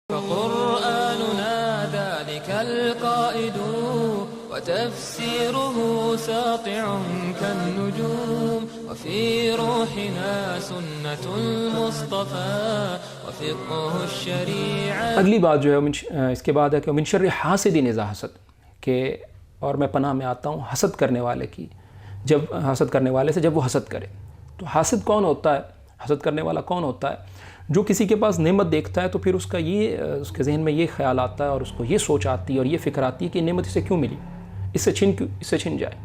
فقرآننا ذلك القائد وتفسيره ساطع كالنجوم وفي روحنا سنة المصطفى وفقه الشريعة. اگلی بات جو ہے اس کے بعد ہے کہ من شر حاسد اذا حسد، کہ اور میں پناہ میں آتا ہوں حسد کرنے والے کی، جب حسد کرنے والے سے جب وہ حسد کرے. تو حاسد کون ہوتا ہے؟ حسد کرنے والا کون ہوتا ہے؟ جو کسی کے پاس نعمت دیکھتا ہے تو پھر اس کے ذہن میں یہ خیال آتا ہے اور اس کو یہ سوچ آتی ہے اور یہ فکر آتی ہے کہ نعمت اسے کیوں ملی، اس سے چھن جائے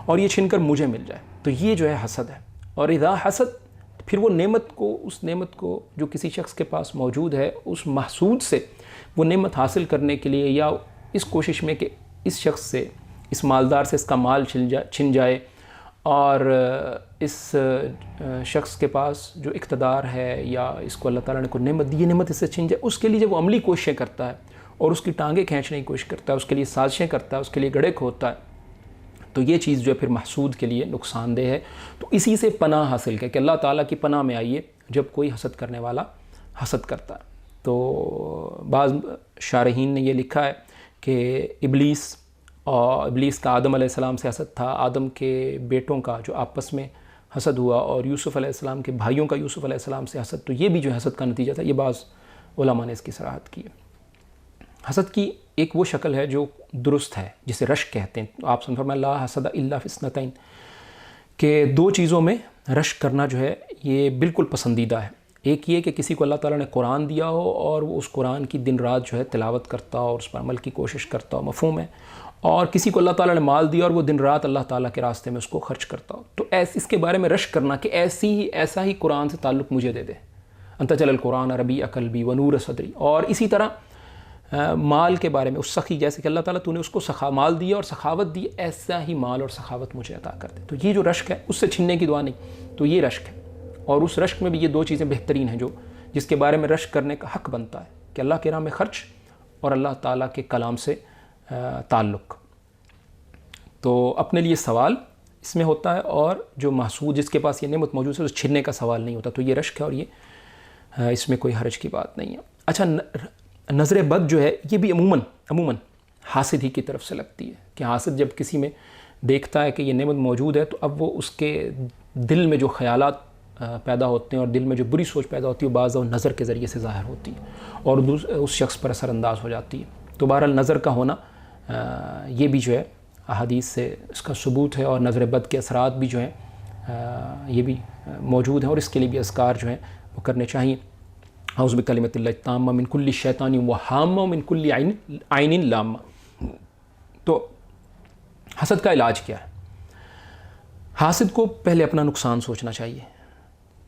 اور یہ چھن کر مجھے مل جائے. تو یہ جو ہے حسد ہے. اور اذا حسد، پھر وہ اس نعمت کو جو کسی شخص کے پاس موجود ہے، اس محسود سے وہ نعمت حاصل کرنے کے لیے یا اس کوشش میں کہ اس شخص سے، اس مالدار سے اس کا مال چھن جائے اور اس شخص کے پاس جو اقتدار ہے یا اس کو اللہ تعالیٰ نے کوئی نعمت دی، یہ نعمت اس سے چھن جائے، اس کے لیے جب وہ عملی کوششیں کرتا ہے اور اس کی ٹانگیں کھینچنے کی کوشش کرتا ہے، اس کے لیے سازشیں کرتا ہے، اس کے لیے گڑھے کھودتا ہے، تو یہ چیز جو ہے پھر محسود کے لیے نقصان دہ ہے. تو اسی سے پناہ حاصل ہے کہ اللہ تعالیٰ کی پناہ میں آئیے جب کوئی حسد کرنے والا حسد کرتا ہے. تو بعض شارحین نے یہ لکھا ہے کہ ابلیس کا آدم علیہ السلام سے حسد تھا، آدم کے بیٹوں کا جو آپس میں حسد ہوا، اور یوسف علیہ السلام کے بھائیوں کا یوسف علیہ السلام سے حسد، تو یہ بھی جو حسد کا نتیجہ تھا. یہ بعض علماء نے اس کی صراحت کی ہے. حسد کی ایک وہ شکل ہے جو درست ہے، جسے رشک کہتے ہیں. تو آپ سن فرمائیں لا حسد الا فی اثنتین، کہ دو چیزوں میں رشک کرنا جو ہے یہ بالکل پسندیدہ ہے. ایک یہ کہ کسی کو اللہ تعالیٰ نے قرآن دیا ہو اور وہ اس قرآن کی دن رات جو ہے تلاوت کرتا ہو اور اس پر عمل کی کوشش کرتا ہو، مفہوم ہے. اور کسی کو اللہ تعالیٰ نے مال دیا اور وہ دن رات اللہ تعالیٰ کے راستے میں اس کو خرچ کرتا ہو. تو اس کے بارے میں رشک کرنا کہ ایسا ہی قرآن سے تعلق مجھے دے دے، انت جل القرآن ربیع قلبی ونور صدری. اور اسی طرح مال کے بارے میں اس سخی، جیسے کہ اللہ تعالیٰ تو نے اس کو مال دیا اور سخاوت دی، ایسا ہی مال اور سخاوت مجھے عطا کر دے. تو یہ جو رشک ہے اس سے چھننے کی دعا نہیں، تو یہ رشک ہے. اور اس رشک میں بھی یہ دو چیزیں بہترین ہیں جس کے بارے میں رشک کرنے کا حق بنتا ہے، کہ اللہ کے راہ میں خرچ اور اللہ تعالیٰ کے کلام سے تعلق. تو اپنے لیے سوال اس میں ہوتا ہے، اور جو محسود جس کے پاس یہ نعمت موجود ہے اس چھننے کا سوال نہیں ہوتا. تو یہ رشک ہے اور یہ اس میں کوئی حرج کی بات نہیں ہے. اچھا، نظر بد جو ہے یہ بھی عموماً حاسد ہی کی طرف سے لگتی ہے، کہ حاسد جب کسی میں دیکھتا ہے کہ یہ نعمت موجود ہے تو اب وہ اس کے دل میں جو خیالات پیدا ہوتے ہیں اور دل میں جو بری سوچ پیدا ہوتی ہے وہ بعض نظر کے ذریعے سے ظاہر ہوتی ہے اور اس شخص پر اثر انداز ہو جاتی ہے. تو بہرحال نظر کا ہونا یہ بھی جو ہے احادیث سے اس کا ثبوت ہے، اور نظر بد کے اثرات بھی جو ہیں یہ بھی موجود ہیں، اور اس کے لیے بھی اذکار جو ہیں وہ کرنے چاہیے. اعوذ بکلمۃ اللہ التامہ من کل شیطان وہامہ ومن کل عین لامہ. تو حسد کا علاج کیا ہے؟ حاسد کو پہلے اپنا نقصان سوچنا چاہیے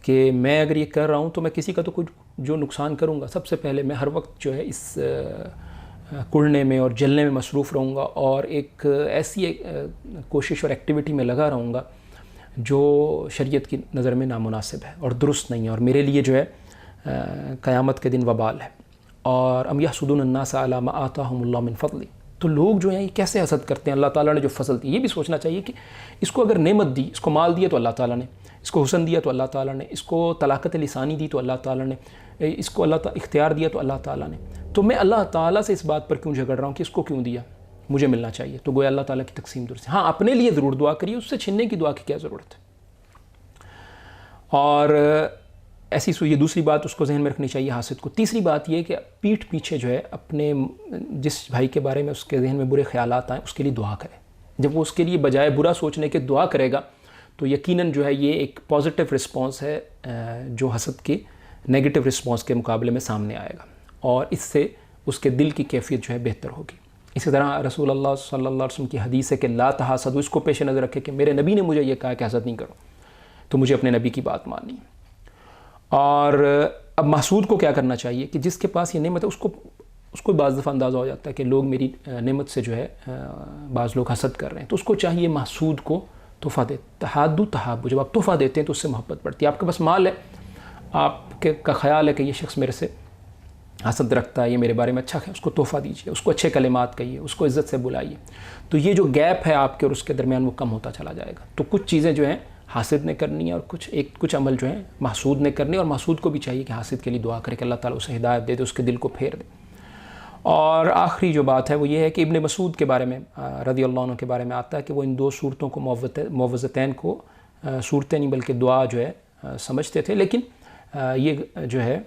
کہ میں اگر یہ کر رہا ہوں تو میں کسی کا تو کچھ جو نقصان کروں گا. سب سے پہلے میں ہر وقت جو ہے اس کڑنے میں اور جلنے میں مصروف رہوں گا، اور ایک ایسی کوشش اور ایکٹیویٹی میں لگا رہوں گا جو شریعت کی نظر میں نامناسب ہے اور درست نہیں ہے، اور میرے لیے جو ہے قیامت کے دن وبال ہے. اور ام یحسدون الناس علی ما آتاہم اللہ من فضل. تو لوگ جو ہیں یہ کیسے حسد کرتے ہیں اللہ تعالیٰ نے جو فضل دی. یہ بھی سوچنا چاہیے کہ اس کو اگر نعمت دی، اس کو مال دیا تو اللہ تعالیٰ نے، اس کو حسن دیا تو اللہ تعالیٰ نے، اس کو طلاقت لسانی دی تو اللہ تعالیٰ نے، اس کو اللہ تعالیٰ اختیار دیا تو اللہ تعالیٰ نے. تو میں اللہ تعالیٰ سے اس بات پر کیوں جھگڑ رہا ہوں کہ اس کو کیوں دیا، مجھے ملنا چاہیے. تو گویا اللہ تعالیٰ کی تقسیم درست ہے. ہاں، اپنے لیے ضرور دعا کریے، اس سے چھننے کی دعا کی کیا ضرورت ہے. اور ایسی یہ دوسری بات اس کو ذہن میں رکھنی چاہیے حاسد کو. تیسری بات یہ کہ پیٹھ پیچھے جو ہے اپنے جس بھائی کے بارے میں اس کے ذہن میں برے خیالات آئیں اس کے لیے دعا کرے. جب وہ اس کے لیے بجائے برا سوچنے کے دعا کرے گا تو یقیناً جو ہے یہ ایک پازیٹیو رسپانس ہے جو حسد کے نیگیٹو رسپانس کے مقابلے میں سامنے آئے گا، اور اس سے اس کے دل کی کیفیت جو ہے بہتر ہوگی. اسی طرح رسول اللہ صلی اللہ علیہ وسلم کی حدیث ہے کہ لا تحاسدوا، اس کو پیش نظر رکھے کہ میرے نبی نے مجھے یہ کہا کہ حسد نہیں کرو، تو مجھے اپنے نبی کی بات ماننی ہے. اور اب محسود کو کیا کرنا چاہیے کہ جس کے پاس یہ نعمت ہے اس کو بعض دفعہ اندازہ ہو جاتا ہے کہ لوگ میری نعمت سے جو ہے بعض لوگ حسد کر رہے ہیں، تو اس کو چاہیے محسود کو تحفہ دے. تحادو تحابو، جب آپ تحفہ دیتے ہیں تو اس سے محبت بڑھتی ہے. آپ کے پاس مال ہے، آپ کا خیال ہے کہ یہ شخص میرے سے حسد رکھتا ہے، یہ میرے بارے میں اچھا ہے، اس کو تحفہ دیجیے، اس کو اچھے کلمات کہیے، اس کو عزت سے بلائیے. تو یہ جو گیپ ہے آپ کے اور اس کے درمیان وہ کم ہوتا چلا جائے گا. تو کچھ چیزیں جو ہیں حاسد نے کرنی ہے اور کچھ عمل جو ہیں محسود نے کرنی ہے، اور محسود کو بھی چاہیے کہ حاسد کے لیے دعا کرے کہ اللہ تعالیٰ اسے ہدایت دے دے، اس کے دل کو پھیر دے. اور آخری جو بات ہے وہ یہ ہے کہ ابن مسعود کے بارے میں رضی اللہ عنہ کے بارے میں آتا ہے کہ وہ ان 2 صورتوں کو معوذتین کو صورتیں نہیں بلکہ دعا جو ہے سمجھتے تھے، لیکن یہ جو ہے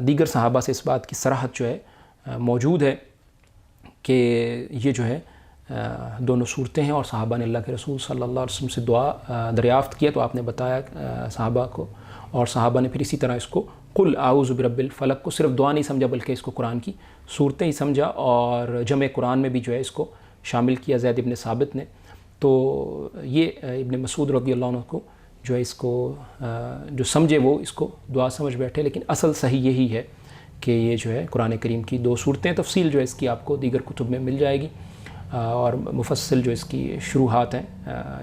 دیگر صحابہ سے اس بات کی صراحت جو ہے موجود ہے کہ یہ جو ہے دونوں صورتیں ہیں، اور صحابہ نے اللہ کے رسول صلی اللہ علیہ وسلم سے دعا دریافت کیا تو آپ نے بتایا صحابہ کو، اور صحابہ نے پھر اسی طرح اس کو قل اعوذ برب الفلق کو صرف دعا نہیں سمجھا بلکہ اس کو قرآن کی صورتیں ہی سمجھا، اور جمع قرآن میں بھی جو ہے اس کو شامل کیا زید ابن ثابت نے۔ تو یہ ابن مسعود رضی اللہ عنہ کو جو ہے اس کو جو سمجھے وہ اس کو دعا سمجھ بیٹھے، لیکن اصل صحیح یہی ہے کہ یہ جو ہے قرآن کریم کی 2 صورتیں، تفصیل جو ہے اس کی آپ کو دیگر کتب میں مل جائے گی، اور مفصل جو اس کی شروحات ہیں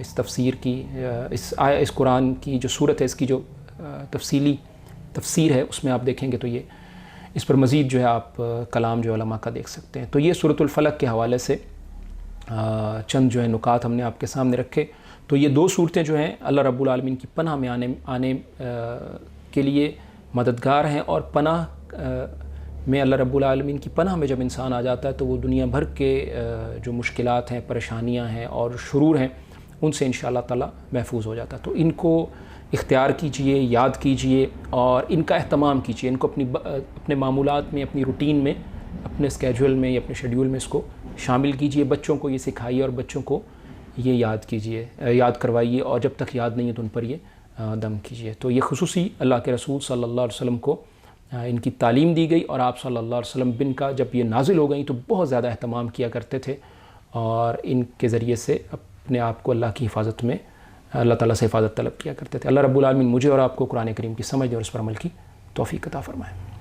اس تفسیر کی، اس قرآن کی جو صورت ہے اس کی جو تفصیلی تفسیر ہے اس میں آپ دیکھیں گے تو یہ اس پر مزید جو ہے آپ کلام جو علماء کا دیکھ سکتے ہیں۔ تو یہ سورۃ الفلق کے حوالے سے چند جو ہے نکات ہم نے آپ کے سامنے رکھے۔ تو یہ 2 صورتیں جو ہیں اللہ رب العالمین کی پناہ میں آنے کے لیے مددگار ہیں، اور پناہ میں اللہ رب العالمین کی پناہ میں جب انسان آ جاتا ہے تو وہ دنیا بھر کے جو مشکلات ہیں، پریشانیاں ہیں اور شرور ہیں ان سے انشاءاللہ تعالی محفوظ ہو جاتا ہے۔ تو ان کو اختیار کیجئے، یاد کیجئے اور ان کا اہتمام کیجئے، ان کو اپنے معمولات میں، اپنی روٹین میں، اپنے اسکیجول میں یا اپنے شیڈیول میں اس کو شامل کیجئے، بچوں کو یہ سکھائیے اور بچوں کو یہ یاد کروائیے، اور جب تک یاد نہیں ہے تو ان پر یہ دم کیجئے۔ تو یہ خصوصی اللہ کے رسول صلی اللہ علیہ وسلم کو ان کی تعلیم دی گئی، اور آپ صلی اللہ علیہ وسلم بن کا جب یہ نازل ہو گئیں تو بہت زیادہ اہتمام کیا کرتے تھے، اور ان کے ذریعے سے اپنے آپ کو اللہ کی حفاظت میں اللہ تعالیٰ سے حفاظت طلب کیا کرتے تھے۔ اللہ رب العالمین مجھے اور آپ کو قرآن کریم کی سمجھ اور اس پر عمل کی توفیق عطا فرمائے۔